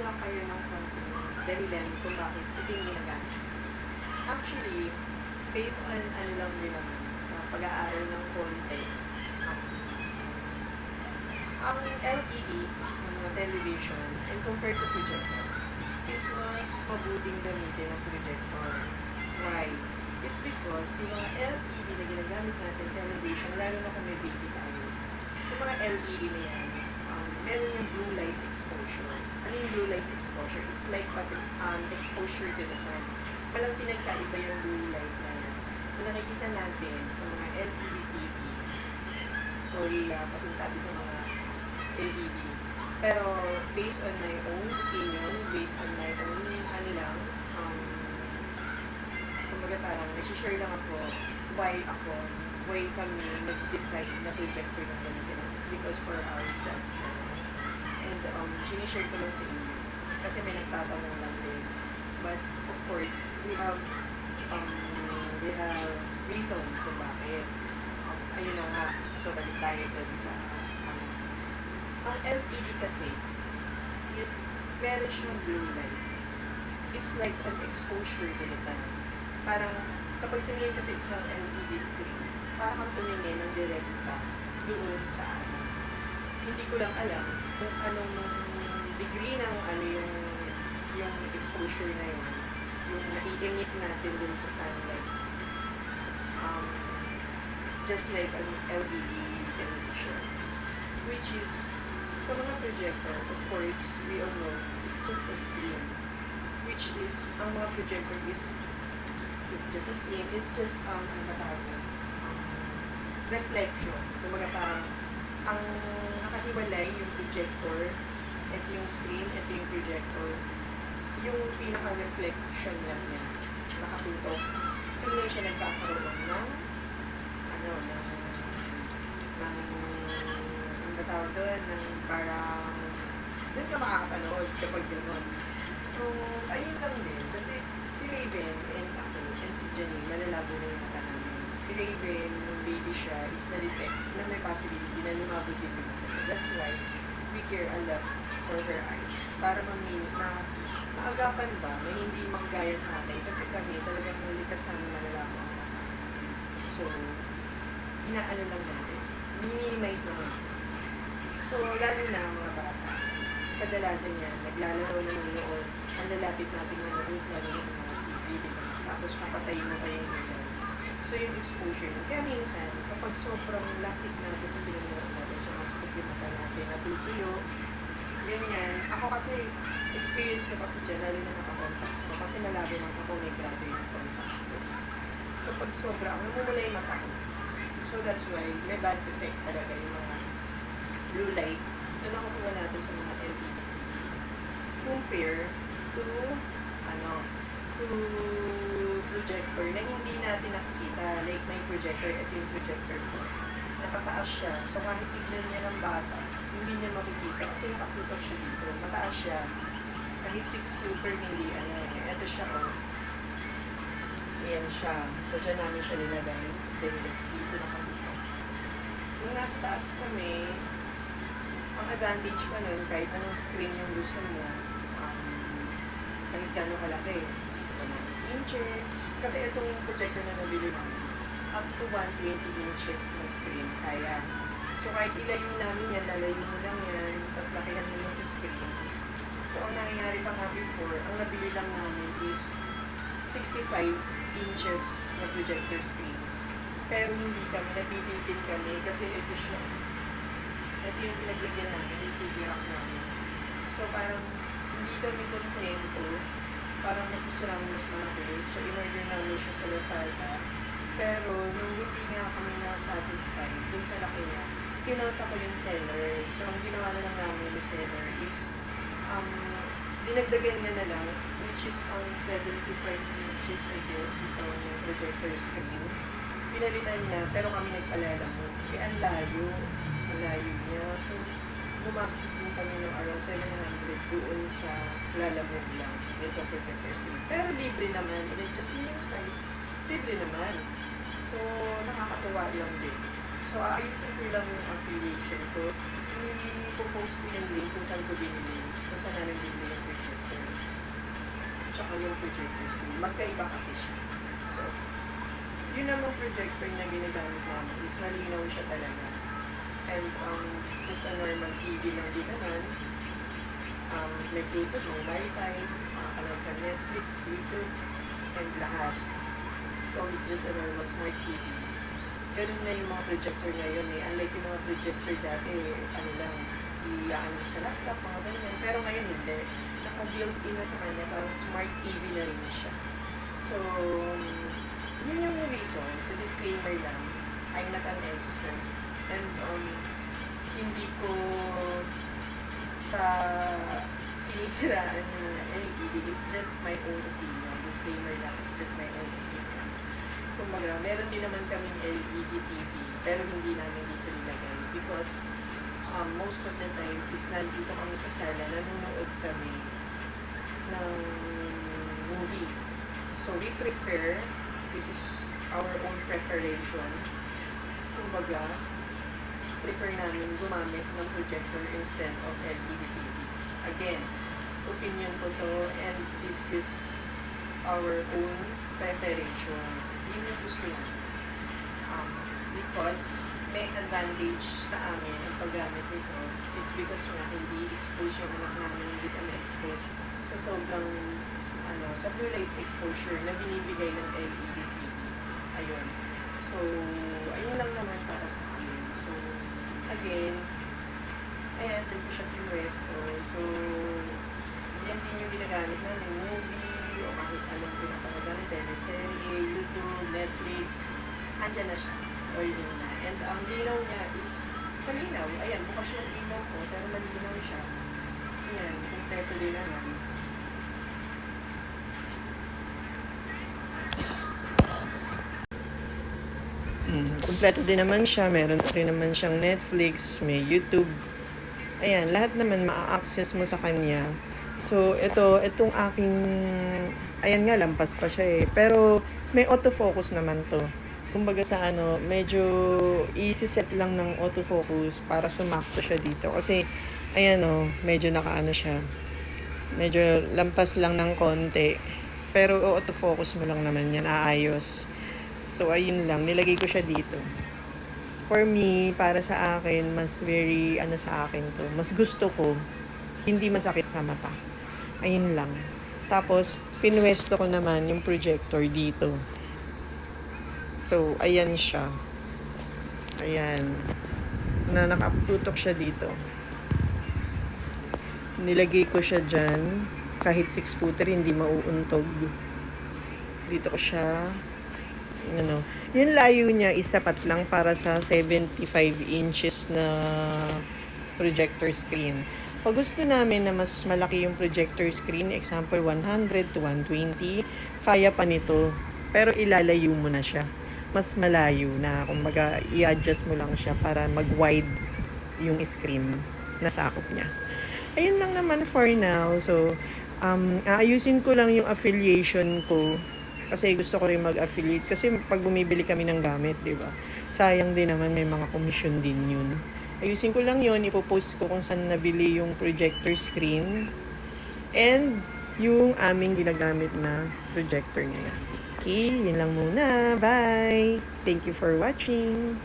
lang kayo ng konting dahilan kung bakit ito yung ginagamit. Actually, based on ano lang din naman, sa pag-aaral ng konti, um, ang LED, ng mga television, and compared to projector, is mas mabuting gamitin ng projector. Why? It's because yung mga LED na ginagamit natin, television, lalo na kung may baby tayo, yung mga LED na yan, meron yung blue light exposure. Ano yung blue light exposure? It's like exposure to the sun. Walang pinagkaiba yung blue light na yan. Kung nakikita natin sa mga LED TV, sorry, pasintabi sa mga LED. Pero based on my own opinion, based on my own, kumbaga parang nag-share lang ako why kami nag-decide na projector ng gamitin. It's because for ourselves. And sinishare ko lang sa inyo. Kasi may nagtatanong lang din. But of course, we have reasons kung bakit. Ayun na nga. So balik tayo dun sa ang LED kasi is meron siyang blue light. It's like an exposure to the sun. Parang kapag tumingin kasi isang LED screen, parang kang tumingin ng direkta doon sa araw. Hindi ko lang alam kung anong degree ng yung exposure na yun, yung nai-emit natin dun sa sunlight. Just like an LED televisions, which is sa mga projector, of course, we all know, it's just a screen. Which is, ang mga projector is, it's just a screen, it's just, ano ba tawag yun? Reflection. Kumbaga parang, ang nakahiwalay yung projector, at yung screen, at yung projector, yung pinaka-reflection lang niya, nakapuntok. Doon lang siya nagkakaroon ng, tawag doon, ng parang doon ka makakapanood kapag gano'n. So, ayun lang din. Kasi si Raven and ako, and si Janine, malalabo na yung mata namin. Si Raven, nung baby siya, is na-detect na may possibility na lumabot yung mata. That's why we care a lot for her eyes. Para maagapan ba na hindi manggaya sa atin. Kasi kami talagang likas sa malalabo. So, inaano lang natin. Minimize naman. So, lalo na ang mga bata, kadalasan yan, naglalaro na noon, ang lalapit natin na noon, lalo na mga TV, diba? Tapos papatayin mo kayo nila. So, yung exposure. Kaya minsan, kapag sobrang lapit natin sa pinag-noon natin, so masakit yung mata natin, natutuyo, ganyan. Ako kasi, experience ko kasi dyan, lalo na nakakontacts ko, kasi nalabi lang ako, may grado yung contacts ko. Kapag sobra, namumula yung mata ko. So, that's why, may bad effect talaga yung mga blue light na nakukuha natin sa mga LED compare to projector na hindi natin nakikita. Like may projector, ito yung projector ko, nakataas siya, so kahit tignan niya ng bata hindi niya makikita kasi nakatutok siya dito, mataas siya kahit 6 feet per milli, ito siya, ayan siya, so dyan namin siya nilagay dito nakatutok. Nung nasa taas kami, ang advantage pa nun, kahit anong screen yung gusto mo, kahit gano'ng kalaki, 1 inches, kasi itong projector na nabili namin, up to 120 inches na screen, kaya. So kahit ilayo namin yan, lalayo mo lang yan, tapos lakihan mo yung screen. So ang nangyayari pa nga before, ang nabili lang namin is 65 inches na projector screen. Pero hindi kami, nabibitin kami, kasi ito siya. Ito yung pinaglagyan namin, yung TV rack namin. So, parang hindi kami kontento. Parang mas gusto namin mas malaki. So, in-order namin siya sa Lazada. Pero, nung hindi nga kami na-satisfied dun sa laki niya, kinota ko yung seller. So, ang ginawa na lang namin yung seller is, dinagdagan niya na lang, which is 75 inches, I guess, itong projector screen. Pinalitan niya, pero kami nagpalala mo. Kaya ang layo niya. So, gumastos din kami ng around 700 doon sa lalamog lang. Ito projector screen. Pero libre naman. Just yung size, libre naman. So, nakakatuwa lang din. So, ayusin ko lang yung affiliation ko. I-post ko yung link kung saan ko binili. kung saan namin bibili yung projector. Tsaka yung projector screen. Magkaiba kasi siya. So, yun namang projector na ginagamit namin is malinaw siya talaga. And it's just a normal TV lang din naman. May Bluetooth, may Wi-Fi, makakanood ka Netflix, YouTube, and lahat. So, it's just a normal smart TV. Ganun na yung mga projector ngayon eh. Unlike yung mga projector dati, ano lang, iyaan mo sa laptop, mga ganyan. Pero ngayon hindi. Naka-built-in na sa kanya, parang smart TV na rin siya. So, yun yung reason. So, disclaimer lang, I'm not an expert. And hindi ko sa sinisiraan na LED, it's just my own opinion. Disclaimer lang, it's just my own opinion. Kumbaga, meron din naman kaming LED TV, pero hindi namin dito nilagay because most of the time is nandito kami sa sala, nanonood kami ng movie. So we prefer, this is our own preparation. Kumbaga, prefer namin gumamit ng projector instead of LED TV. Again, opinion ko to and this is our own preparation. Yun yung gusto namin. Because may advantage sa amin ang paggamit nito. It's because nga hindi expose yung anak namin, hindi kami expose sa sobrang sa blue light exposure na binibigay ng LED TV. Ayun. So, ayun lang naman para sa amin. So, again, ayan, din ko siya pinuwesto. So, yan din yung ginagamit namin, movie, o kahit anong pinapanood, teleserye, YouTube, Netflix, andyan na siya. O yun na. And ang linaw niya is malinaw. Ayan, bukas yung ilaw ko, pero malinaw siya. Ayan, kompleto din naman. Kompleto din naman siya. Meron rin naman siyang Netflix, may YouTube. Ayan, lahat naman ma-access mo sa kanya. So, itong aking, ayan nga, lampas pa siya eh. Pero, may autofocus naman to. Kumbaga sa medyo i-set lang ng autofocus para sumakto siya dito. Kasi, ayan medyo nakaano siya. Medyo lampas lang ng konti. Pero, autofocus mo lang naman yan, aayos. So, ayun lang. Nilagay ko siya dito. For me, para sa akin, mas very, sa akin to. Mas gusto ko, hindi masakit sa mata. Ayun lang. Tapos, pinwesto ko naman yung projector dito. So, ayan siya. Ayan. Nakatutok siya dito. Nilagay ko siya dyan. Kahit 6-footer, hindi mauuntog. Dito ko siya. Yung layo niya is sapat lang para sa 75 inches na projector screen. Pag gusto namin na mas malaki yung projector screen, example 100 to 120, kaya pa nito. Pero ilalayo mo na siya. Mas malayo na, kumbaga i-adjust mo lang siya para mag-wide yung screen na sakop niya. Ayun lang naman for now. So, aayusin ko lang yung affiliation ko. Kasi gusto ko rin mag-affiliate. Kasi pag bumibili kami ng gamit, di ba? Sayang din naman, may mga commission din yun. Ayusin ko lang yun. Ipopost ko kung saan nabili yung projector screen. And yung aming ginagamit na projector ngayon. Okay, yun lang muna. Bye! Thank you for watching!